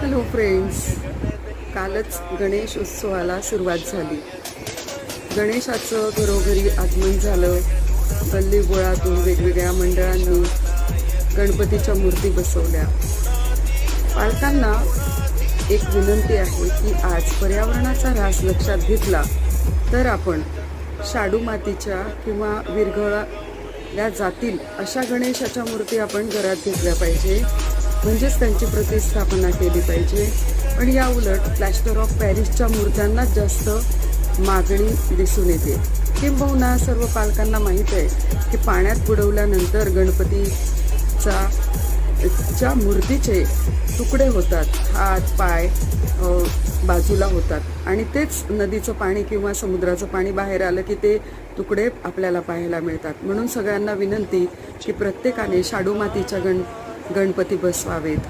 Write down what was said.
Hello friends, कालच गणेश उत्सवाला सुरुवात झाली. गणेशाचं घरोघरी आगमन झालं. गल्लीबोळातून वेगवेगळ्या मंडळांनी गणपतीच्या मूर्ती बसवल्या. पालकांना एक विनंती आहे की आज पर्यावरणाचा ऱ्हास लक्षात घेतला तर आपण शाडू मातीच्या किंवा विरघळल्या जातील अशा गणेशाच्या मूर्ती आपण घरात घेतल्या पाहिजे, म्हणजेच त्यांची प्रतिस्थापना केली पाहिजे. पण या उलट प्लॅस्टर ऑफ पॅरिसच्या मूर्त्यांनाच जास्त मागणी दिसून येते. किंबहुना सर्व पालकांना माहीत आहे की पाण्यात बुडवल्यानंतर गणपतीच्या मूर्तीचे तुकडे होतात, हात पाय बाजूला होतात आणि तेच नदीचं पाणी किंवा समुद्राचं पाणी बाहेर आलं की ते तुकडे आपल्याला पाहायला मिळतात. म्हणून सगळ्यांना विनंती की प्रत्येकाने शाडू मातीच्या गणपती बसवावेत.